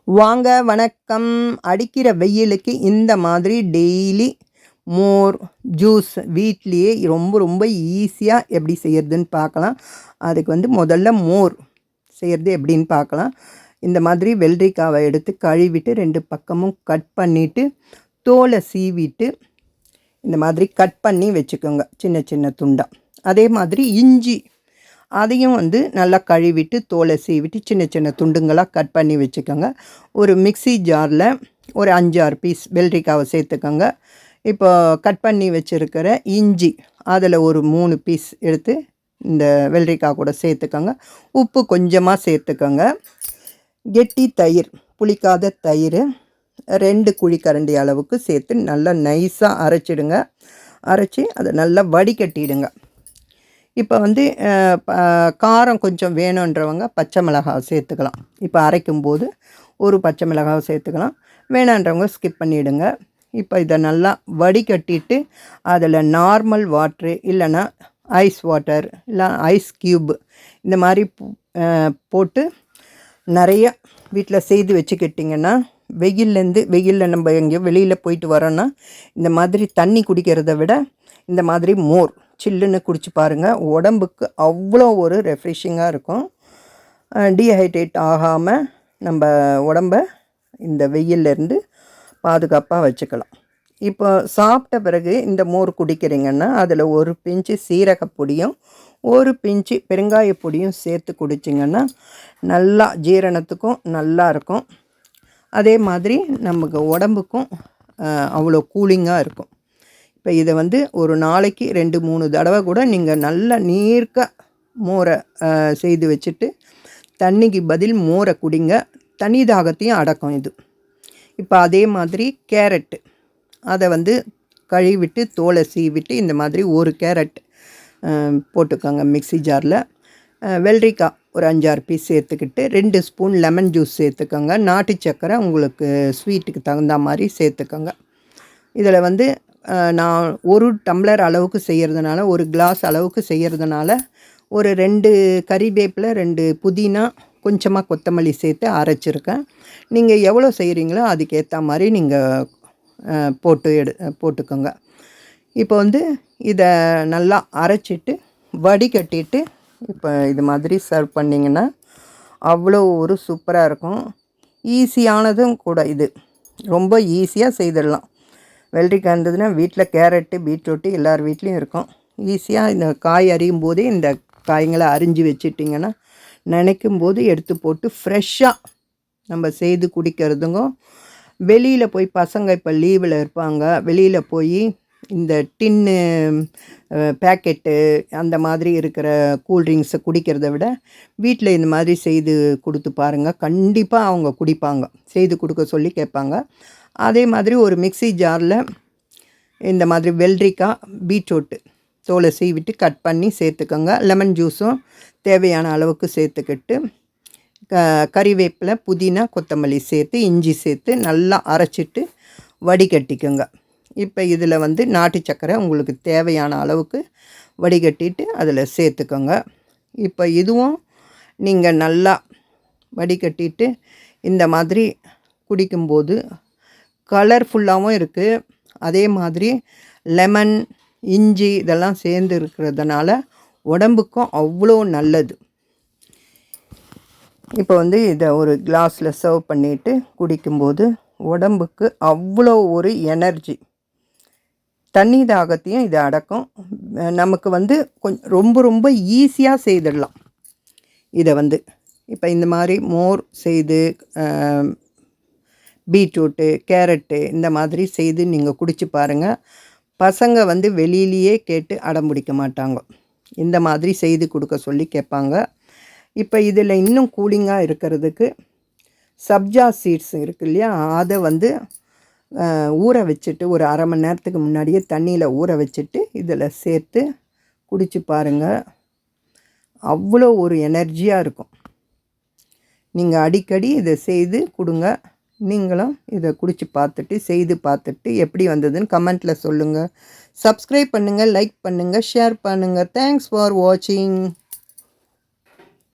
வாங்க வணக்கம். அடிக்கிற வெயிலுக்கு இந்த மாதிரி டெய்லி மோர் ஜூஸ் வீட்லேயே ரொம்ப ரொம்ப ஈஸியாக எப்படி செய்கிறதுன்னு பார்க்கலாம். அதுக்கு முதல்ல மோர் செய்கிறது எப்படின்னு பார்க்கலாம். இந்த மாதிரி வெள்ளரிக்காவை எடுத்து கழுவிட்டு 2 பக்கமும் கட் பண்ணிவிட்டு தோலை சீவிட்டு இந்த மாதிரி கட் பண்ணி வச்சுக்கோங்க சின்ன சின்ன துண்டாக. அதே மாதிரி இஞ்சி அதையும் நல்லா கழுவிட்டு தோலை சீவிட்டு சின்ன சின்ன துண்டுங்களாக கட் பண்ணி வச்சுக்கோங்க. ஒரு மிக்ஸி ஜாரில் ஒரு 5-6 பீஸ் வெள்ளரிக்காவை சேர்த்துக்கோங்க. இப்போ கட் பண்ணி வச்சுருக்கிற இஞ்சி அதில் ஒரு 3 பீஸ் எடுத்து இந்த வெள்ளரிக்காய் கூட சேர்த்துக்கோங்க. உப்பு கொஞ்சமாக சேர்த்துக்கோங்க. கெட்டி தயிர், புளிக்காத தயிர் 2 குழிக்கரண்டி அளவுக்கு சேர்த்து நல்லா நைஸாக அரைச்சிடுங்க. அரைச்சி அதை நல்லா வடிகட்டிடுங்க. இப்போ காரம் கொஞ்சம் வேணுன்றவங்க பச்சை மிளகாய் சேர்த்துக்கலாம். இப்போ அரைக்கும்போது ஒரு பச்சை மிளகாய் சேர்த்துக்கலாம். வேணான்றவங்க ஸ்கிப் பண்ணிவிடுங்க. இப்போ இதை நல்லா வடிகட்டிட்டு அதில் நார்மல் வாட்ரு இல்லைன்னா ஐஸ் வாட்டர் இல்லை ஐஸ் க்யூப் இந்த மாதிரி போட்டு நிறைய வீட்டில் செய்து வச்சுக்கிட்டிங்கன்னா வெயிலில் நம்ம எங்கேயோ வெளியில் போயிட்டு வரோன்னா இந்த மாதிரி தண்ணி குடிக்கிறத விட இந்த மாதிரி மோர் சில்லுன்னு குடிச்சு பாருங்கள். உடம்புக்கு அவ்வளோ ஒரு ரெஃப்ரெஷிங்காக இருக்கும். டீஹைட்ரேட் ஆகாமல் நம்ம உடம்பை இந்த வெயிலேருந்து பாதுகாப்பாக வச்சுக்கலாம். இப்போ சாப்பிட்ட பிறகு இந்த மோர் குடிக்கிறீங்கன்னா அதில் ஒரு பிஞ்சு சீரகப்பொடியும் ஒரு பிஞ்சு பெருங்காய பொடியும் சேர்த்து குடிச்சிங்கன்னா நல்லா ஜீரணத்துக்கும் நல்லா இருக்கும். அதே மாதிரி நமக்கு உடம்புக்கும் அவ்வளோ கூலிங்காக இருக்கும். இப்போ இதை ஒரு நாளைக்கு 2-3 தடவை கூட நீங்கள் நல்லா நீர்க்க மோரை செய்து வச்சுட்டு தண்ணிக்கு பதில் மோரை குடிங்க. தண்ணி தாகத்தையும் அடக்கும் இது. இப்போ அதே மாதிரி கேரட்டு அதை கழுவிட்டு தோலை சீவிட்டு இந்த மாதிரி ஒரு கேரட் போட்டுக்கோங்க மிக்ஸி ஜாரில். வெள்ளரிக்காய் ஒரு 5-6 பீஸ் சேர்த்துக்கிட்டு 2 ஸ்பூன் லெமன் ஜூஸ் சேர்த்துக்கோங்க. நாட்டு சக்கரை உங்களுக்கு ஸ்வீட்டுக்கு தகுந்த மாதிரி சேர்த்துக்கோங்க. இதில் நான் 1 டம்ளர் அளவுக்கு செய்கிறதுனால 1 கிளாஸ் அளவுக்கு செய்கிறதுனால ஒரு 2 கறிவேப்பிலை 2 புதினா கொஞ்சமாக கொத்தமல்லி சேர்த்து அரைச்சிருக்கேன். நீங்கள் எவ்வளோ செய்கிறீங்களோ அதுக்கேற்ற மாதிரி நீங்கள் போட்டுக்கோங்க. இப்போ இதை நல்லா அரைச்சிட்டு வடிகட்டிட்டு இப்போ இது மாதிரி சர்வ் பண்ணிங்கன்னா அவ்வளோ ஒரு சூப்பராக இருக்கும். ஈஸியானதும் கூட இது. ரொம்ப ஈஸியாக செய்திடலாம். வெள்ளரிக்காய் இருந்ததுன்னா வீட்டில் கேரட்டு பீட்ரூட்டு எல்லார் வீட்லேயும் இருக்கும். ஈஸியாக இந்த காய் அறியும் போதே இந்த காய்களை அரிஞ்சு வச்சிட்டிங்கன்னா நினைக்கும் போது எடுத்து போட்டு ஃப்ரெஷ்ஷாக நம்ம செய்து குடிக்கிறதுங்க. வெளியில் போய் பசங்க இப்போ லீவில் இருப்பாங்க, வெளியில் போய் இந்த டின்னு பேக்கெட்டு அந்த மாதிரி இருக்கிற கூல்ட்ரிங்க்ஸை குடிக்கிறத விட வீட்டில் இந்த மாதிரி செய்து கொடுத்து பாருங்கள். கண்டிப்பாக அவங்க குடிப்பாங்க. செய்து கொடுக்க சொல்லி கேட்பாங்க. அதே மாதிரி ஒரு மிக்ஸி ஜாரில் இந்த மாதிரி வெள்ளரிக்காய் பீட்ரூட்டு தோலை சீவிட்டு கட் பண்ணி சேர்த்துக்கோங்க. லெமன் ஜூஸும் தேவையான அளவுக்கு சேர்த்துக்கிட்டு கறிவேப்பிலை புதினா கொத்தமல்லி சேர்த்து இஞ்சி சேர்த்து நல்லா அரைச்சிட்டு வடிகட்டிக்கோங்க. இப்போ இதில் நாட்டு சக்கரை உங்களுக்கு தேவையான அளவுக்கு வடிகட்டிட்டு அதில் சேர்த்துக்கோங்க. இப்போ இதுவும் நீங்கள் நல்லா வடிகட்டிட்டு இந்த மாதிரி குடிக்கும்போது கலர்ஃபுல்லாகவும் இருக்குது. அதே மாதிரி லெமன் இஞ்சி இதெல்லாம் சேர்ந்து இருக்கிறதுனால உடம்புக்கும் அவ்வளோ நல்லது. இப்போ இதை ஒரு கிளாஸில் சர்வ் பண்ணிவிட்டு குடிக்கும்போது உடம்புக்கு அவ்வளோ ஒரு எனர்ஜி, தண்ணி தாகத்தையும் இது அடக்கும். நமக்கு கொஞ்சம் ரொம்ப ரொம்ப ஈஸியாக செய்திடலாம் இதை. இப்போ இந்த மாதிரி மோர் செய்து பீட்ரூட்டு கேரட்டு இந்த மாதிரி செய்து நீங்கள் குடிச்சு பாருங்கள். பசங்க வெளியிலேயே கேட்டு அடம் பிடிக்க மாட்டாங்க. இந்த மாதிரி செய்து கொடுக்க சொல்லி கேட்பாங்க. இப்போ இதில் இன்னும் கூலிங்காக இருக்கிறதுக்கு சப்ஜா சீட்ஸ் இருக்குது இல்லையா, அதை ஊற வச்சுட்டு ஒரு அரை மணி நேரத்துக்கு முன்னாடியே தண்ணியில் ஊற வச்சுட்டு இதில் சேர்த்து குடிச்சு பாருங்கள். அவ்வளோ ஒரு எனர்ஜியாக இருக்கும். நீங்கள் அடிக்கடி இதை செய்து கொடுங்க. நீங்களும் இதை குடிச்சு பார்த்துட்டு செய்து பார்த்துட்டு எப்படி வந்ததுன்னு கமெண்ட்டில் சொல்லுங்கள். சப்ஸ்கிரைப் பண்ணுங்கள், லைக் பண்ணுங்கள், ஷேர் பண்ணுங்கள். தேங்க்ஸ் ஃபார் வாட்சிங்.